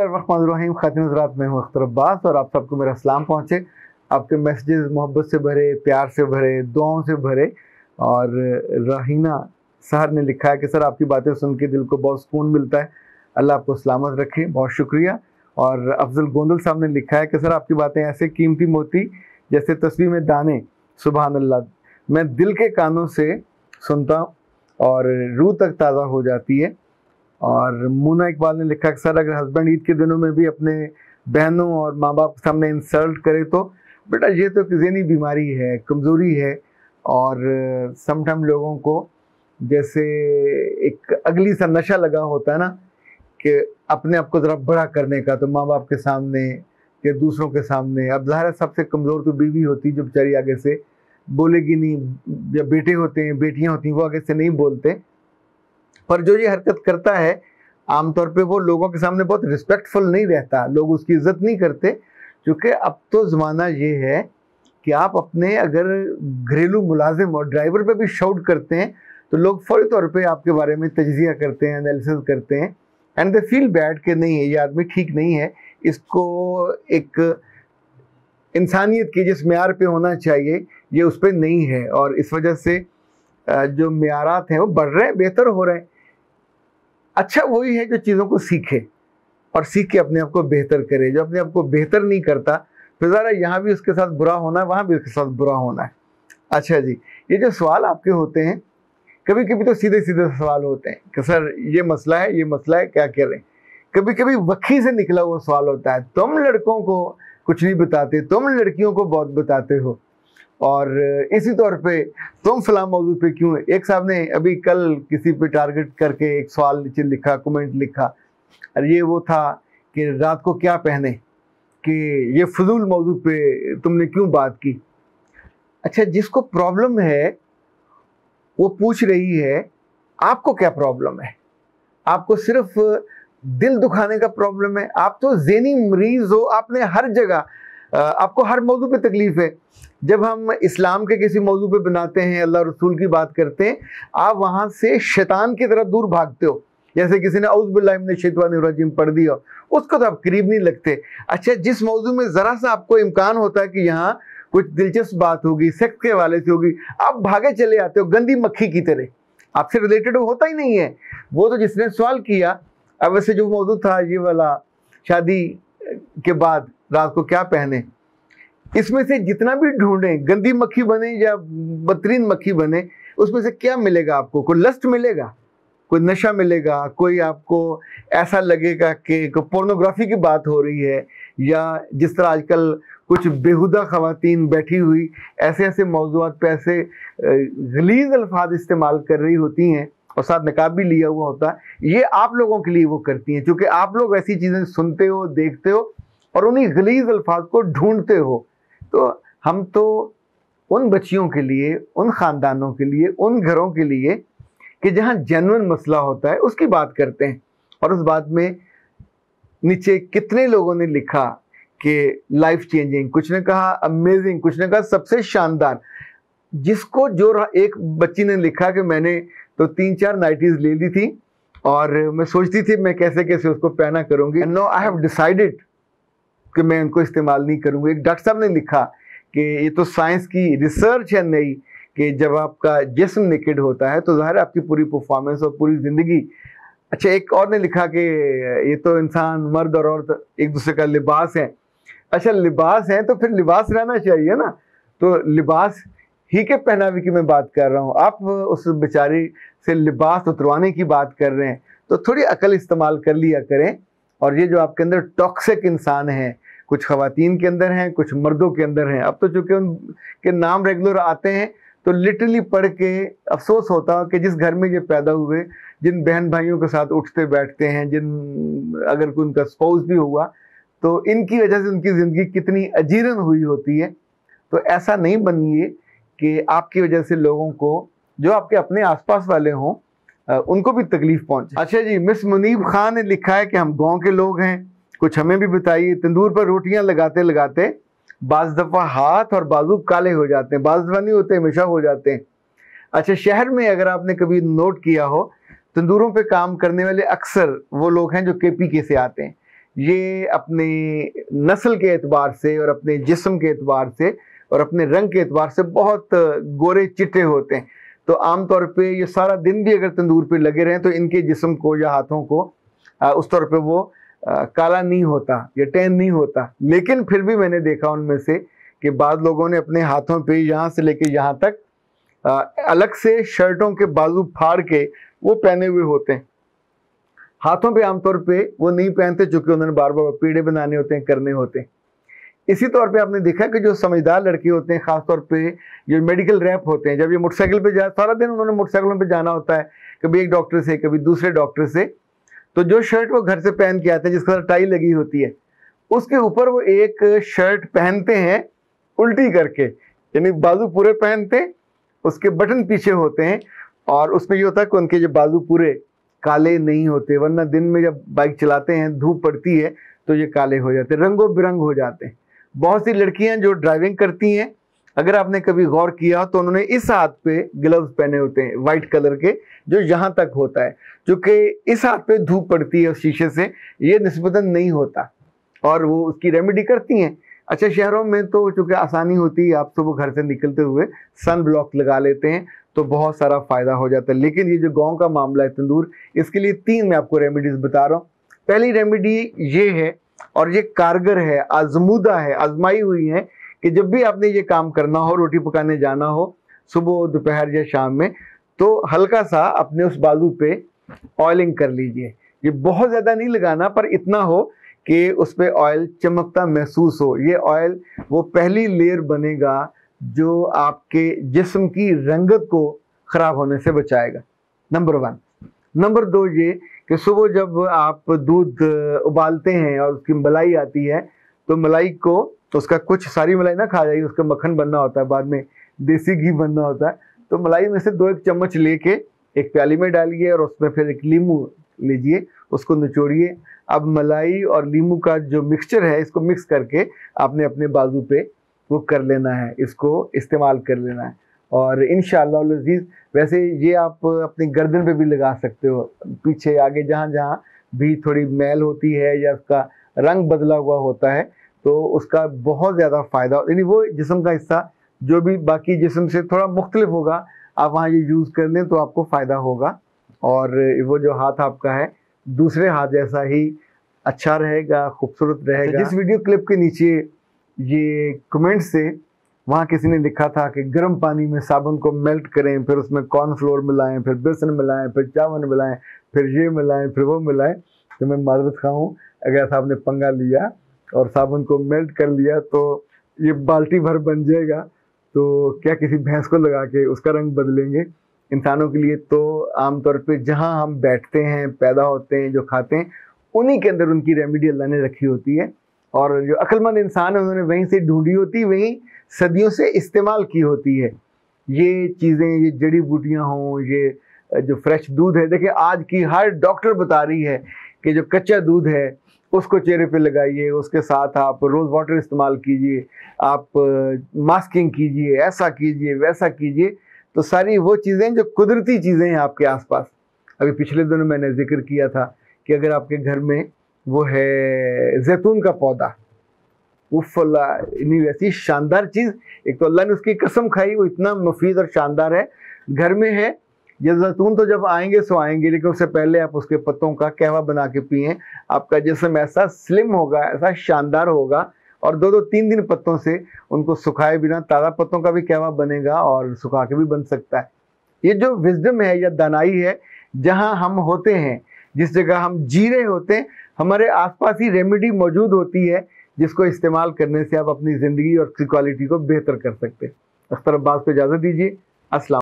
रहीम खातिन हज़रात, मैं हूँ अख्तर अब्बास और आप सबको मेरा सलाम पहुँचे। आपके मैसेजेस मोहब्बत से भरे, प्यार से भरे, दुआओं से भरे। और राहीना सहर ने लिखा है कि सर आपकी बातें सुन के दिल को बहुत सुकून मिलता है, अल्लाह आपको सलामत रखे, बहुत शुक्रिया। और अफजल गोंदल साहब ने लिखा है कि सर आपकी बातें ऐसे कीमती मोती जैसे तस्वीर में दाने, सुभान अल्लाह, मैं दिल के कानों से सुनता हूँ और रूह तक ताज़ा हो जाती है। और मुन्ना इकबाल ने लिखा कि सर अगर हस्बैंड ईद के दिनों में भी अपने बहनों और माँ बाप के सामने इंसल्ट करे तो बेटा ये तो एक ज़हनी बीमारी है, कमज़ोरी है। और समटाइम लोगों को जैसे एक अगली सा नशा लगा होता है ना, कि अपने आप को ज़रा बड़ा करने का, तो माँ बाप के सामने या दूसरों के सामने। अब ज़ाहिर है सबसे कमज़ोर तो बीवी होती जो बेचारी आगे से बोलेगी नहीं, या बेटे होते हैं, बेटियाँ होती हैं, वो आगे से नहीं बोलते। पर जो ये हरकत करता है आमतौर पे वो लोगों के सामने बहुत रिस्पेक्टफुल नहीं रहता, लोग उसकी इज्जत नहीं करते। क्योंकि अब तो ज़माना ये है कि आप अपने अगर घरेलू मुलाजिम और ड्राइवर पे भी शाउट करते हैं तो लोग फौरी तौर पे आपके बारे में तज्जिया करते हैं, एनालिसिस करते हैं, एंड दे फील बैड कि नहीं है, ये आदमी ठीक नहीं है, इसको एक इंसानियत की जिस म्यार पे होना चाहिए ये उस पर नहीं है। और इस वजह से जो म्यारात हैं वो बढ़ रहे हैं, बेहतर हो रहे हैं। अच्छा वही है जो चीज़ों को सीखे और सीख के अपने आप को बेहतर करे। जो अपने आप को बेहतर नहीं करता फिर ज़रा यहाँ भी उसके साथ बुरा होना है, वहाँ भी उसके साथ बुरा होना है। अच्छा जी, ये जो सवाल आपके होते हैं, कभी कभी तो सीधे सीधे सवाल होते हैं कि सर ये मसला है, ये मसला है, क्या करें। कभी कभी वक्की से निकला हुआ सवाल होता है, तुम लड़कों को कुछ नहीं बताते, तुम लड़कियों को बहुत बताते हो, और इसी तौर पे तुम फलां मौजूद पे क्यों। एक साहब ने अभी कल किसी पे टारगेट करके एक सवाल नीचे लिखा, कमेंट लिखा, और ये वो था कि रात को क्या पहने, कि ये फजूल मौजूद पे तुमने क्यों बात की। अच्छा, जिसको प्रॉब्लम है वो पूछ रही है आपको क्या प्रॉब्लम है, आपको सिर्फ दिल दुखाने का प्रॉब्लम है, आप तो ज़हनी मरीज हो, आपने हर जगह आपको हर मौजू पे तकलीफ है। जब हम इस्लाम के किसी मौजू पे बनाते हैं, अल्लाह रसूल की बात करते हैं, आप वहाँ से शैतान की तरफ दूर भागते हो। जैसे किसी ने औज़ु बिल्लाहि मिनश शैतानिर रजीम पढ़ दिया, उसको तो आप करीब नहीं लगते। अच्छा, जिस मौजू में ज़रा सा आपको इम्कान होता है कि यहाँ कुछ दिलचस्प बात होगी, सेक्स के हवाले से होगी, आप भागे चले आते हो गंदी मक्खी की तरह, आपसे रिलेटेड होता ही नहीं है। वो तो जिसने सवाल किया, अब वैसे जो मौजू था ये वाला, शादी के बाद रात को क्या पहने, इसमें से जितना भी ढूंढे, गंदी मक्खी बने या बदतरीन मक्खी बने, उसमें से क्या मिलेगा आपको? कोई लस्ट मिलेगा, कोई नशा मिलेगा, कोई आपको ऐसा लगेगा कि पोर्नोग्राफी की बात हो रही है, या जिस तरह आजकल कुछ बेहुदा खवातीन बैठी हुई ऐसे ऐसे मौज़ूआत पे ऐसे गलीज़ अल्फाज इस्तेमाल कर रही होती हैं और साथ निकाब भी लिया हुआ होता है। ये आप लोगों के लिए वो करती हैं, क्योंकि आप लोग ऐसी चीज़ें सुनते हो, देखते हो और उन्हीं गलीज़ अल्फाज को ढूंढते हो। तो हम तो उन बच्चियों के लिए, उन ख़ानदानों के लिए, उन घरों के लिए कि जहाँ जेन्युइन मसला होता है उसकी बात करते हैं। और उस बात में नीचे कितने लोगों ने लिखा कि लाइफ चेंजिंग, कुछ ने कहा अमेजिंग, कुछ ने कहा सबसे शानदार। जिसको जो एक बच्ची ने लिखा कि मैंने तो 3-4 नाइटीज़ ले ली थी और मैं सोचती थी मैं कैसे कैसे उसको पहना करूँगी, and no I have decided कि मैं उनको इस्तेमाल नहीं करूँगी। एक डॉक्टर साहब ने लिखा कि ये तो साइंस की रिसर्च है नई, कि जब आपका जिस्म नेकेड होता है तो ज़ाहिर आपकी पूरी परफॉर्मेंस और पूरी ज़िंदगी। अच्छा, एक और ने लिखा कि ये तो इंसान, मर्द और औरत एक दूसरे का लिबास है। अच्छा, लिबास है तो फिर लिबास रहना चाहिए ना, तो लिबास ही के पहनावे की मैं बात कर रहा हूँ, आप उस बेचारी से लिबास उतरवाने की बात कर रहे हैं। तो थोड़ी अकल इस्तेमाल कर लिया करें। और ये जो आपके अंदर टॉक्सिक इंसान हैं, कुछ ख़वातीन के अंदर हैं, कुछ मर्दों के अंदर हैं। अब तो चूँकि उनके नाम रेगुलर आते हैं तो लिटरली पढ़ के अफसोस होता है कि जिस घर में ये पैदा हुए, जिन बहन भाइयों के साथ उठते बैठते हैं, जिन अगर कोई उनका स्पाउस भी हुआ तो इनकी वजह से उनकी ज़िंदगी कितनी अजीरन हुई होती है। तो ऐसा नहीं बनिए कि आपकी वजह से लोगों को, जो आपके अपने आसपास वाले हों, उनको भी तकलीफ़ पहुँचे। अच्छा जी, मिस मुनीब खान ने लिखा है कि हम गांव के लोग हैं, कुछ हमें भी बताइए। तंदूर पर रोटियां लगाते लगाते बाज़ दफ़ा हाथ और बाजू काले हो जाते हैं, बाज़ दफ़ा नहीं होते, हमेशा हो जाते हैं। अच्छा, शहर में अगर आपने कभी नोट किया हो, तंदूरों पे काम करने वाले अक्सर वो लोग हैं जो KPK से आते हैं, ये अपने नस्ल के एतबार से और अपने जिस्म के एतबार से और अपने रंग के एतबार से बहुत गोरे चिट्टे होते हैं। तो आमतौर पे ये सारा दिन भी अगर तंदूर पे लगे रहें तो इनके जिस्म को या हाथों को उस तौर पे वो काला नहीं होता या टैन नहीं होता। लेकिन फिर भी मैंने देखा उनमें से कि बाद लोगों ने अपने हाथों पे यहाँ से लेके यहाँ तक अलग से शर्टों के बाजू फाड़ के वो पहने हुए होते हैं। हाथों पे आमतौर पे वो नहीं पहनते चूंकि उन्होंने बार बार पीड़े बनाने होते हैं, करने होते हैं। इसी तौर पे आपने देखा कि जो समझदार लड़के होते हैं, खासतौर पे जो मेडिकल रैप होते हैं, जब ये मोटरसाइकिल पे जा सारा दिन उन्होंने मोटरसाइकिलों पे जाना होता है, कभी एक डॉक्टर से कभी दूसरे डॉक्टर से, तो जो शर्ट वो घर से पहन के आते हैं जिसके साथ टाई लगी होती है, उसके ऊपर वो एक शर्ट पहनते हैं उल्टी करके, यानी बाजू पूरे पहनते हैं, उसके बटन पीछे होते हैं और उसमें ये होता है कि उनके जो बाजू पूरे काले नहीं होते, वरना दिन में जब बाइक चलाते हैं धूप पड़ती है तो ये काले हो जाते हैं, रंगों बिरंग हो जाते हैं। बहुत सी लड़कियां जो ड्राइविंग करती हैं, अगर आपने कभी गौर किया तो उन्होंने इस हाथ पे ग्लव्स पहने होते हैं वाइट कलर के, जो यहाँ तक होता है, क्योंकि इस हाथ पे धूप पड़ती है उस शीशे से, ये निस्बतन नहीं होता और वो उसकी रेमेडी करती हैं। अच्छा, शहरों में तो चूँकि आसानी होती है, आप सुबह घर से निकलते हुए सन ब्लॉक लगा लेते हैं तो बहुत सारा फ़ायदा हो जाता है। लेकिन ये जो गाँव का मामला है तंदूर, इसके लिए 3 मैं आपको रेमेडीज़ बता रहा हूँ। पहली रेमेडी ये है और ये कारगर है, आजमूदा है, आजमाई हुई है कि जब भी आपने ये काम करना हो, रोटी पकाने जाना हो सुबह दोपहर या शाम में, तो हल्का सा अपने उस बाजू पे ऑयलिंग कर लीजिए। ये बहुत ज़्यादा नहीं लगाना, पर इतना हो कि उस पर ऑयल चमकता महसूस हो। ये ऑयल वो पहली लेयर बनेगा जो आपके जिस्म की रंगत को ख़राब होने से बचाएगा, नंबर 1। नंबर 2 ये कि सुबह जब आप दूध उबालते हैं और उसकी मलाई आती है, तो मलाई को, तो उसका कुछ सारी मलाई ना खा जाइए, उसका मक्खन बनना होता है, बाद में देसी घी बनना होता है। तो मलाई में से 2-1 चम्मच लेके एक प्याली में डालिए और उसमें फिर एक लीमू लीजिए, उसको निचोड़िए। अब मलाई और लीमू का जो मिक्सचर है, इसको मिक्स करके आपने अपने बाजू पे वो कर लेना है, इसको इस्तेमाल कर लेना है। और इंशाअल्लाह अज़ीज़, वैसे ये आप अपनी गर्दन पे भी लगा सकते हो, पीछे आगे जहाँ जहाँ भी थोड़ी मैल होती है या उसका रंग बदला हुआ होता है, तो उसका बहुत ज़्यादा फ़ायदा, यानी वो जिस्म का हिस्सा जो भी बाकी जिस्म से थोड़ा मुख्तलिफ होगा, आप वहाँ ये यूज़ कर लें तो आपको फ़ायदा होगा। और वो जो हाथ आपका है दूसरे हाथ जैसा ही अच्छा रहेगा, खूबसूरत रहेगा। जिस वीडियो क्लिप के नीचे ये कमेंट से वहाँ किसी ने लिखा था कि गर्म पानी में साबुन को मेल्ट करें, फिर उसमें कॉर्नफ्लोर मिलाएं, फिर बेसन मिलाएं, फिर चावल मिलाएं, फिर ये मिलाएं, फिर वो मिलाएं, तो मैं माजरत खा हूँ अगर ऐसा आपने पंगा लिया और साबुन को मेल्ट कर लिया तो ये बाल्टी भर बन जाएगा, तो क्या किसी भैंस को लगा के उसका रंग बदलेंगे? इंसानों के लिए तो आमतौर पे जहाँ हम बैठते हैं, पैदा होते हैं, जो खाते हैं, उन्हीं के अंदर उनकी रेमेडी अल्लाह ने रखी होती है। और जो अक्लमंद इंसान है उन्होंने वहीं से ढूंढी होती, वहीं सदियों से इस्तेमाल की होती है। ये चीज़ें, ये जड़ी बूटियाँ हों, ये जो फ्रेश दूध है, देखिए आज की हर डॉक्टर बता रही है कि जो कच्चा दूध है उसको चेहरे पे लगाइए, उसके साथ आप रोज़ वाटर इस्तेमाल कीजिए, आप मास्किंग कीजिए, ऐसा कीजिए, वैसा कीजिए। तो सारी वो चीज़ें जो कुदरती चीज़ें हैं आपके आसपास। अभी पिछले दिनों मैंने जिक्र किया था कि अगर आपके घर में वो है जैतून का पौधा, वो फला इतनी वैसी शानदार चीज़, एक तो अल्लाह ने उसकी कसम खाई, वो इतना मुफीद और शानदार है, घर में है। ये जैतून तो जब आएंगे सो आएंगे, लेकिन उससे पहले आप उसके पत्तों का कहवा बना के पिएं, आपका जिस्म ऐसा स्लिम होगा, ऐसा शानदार होगा। और 2-2, 3 दिन पत्तों से उनको सुखाए बिना ताज़ा पत्तों का भी कहवा बनेगा और सुखा के भी बन सकता है। ये जो विजडम है या दानाई है, जहाँ हम होते हैं, जिस जगह हम जी रहे होते हैं, हमारे आसपास ही रेमेडी मौजूद होती है, जिसको इस्तेमाल करने से आप अपनी ज़िंदगी और उसकी क्वालिटी को बेहतर कर सकते हैं। अख्तर अब्बास को इजाज़त दीजिए। अस्सलाम।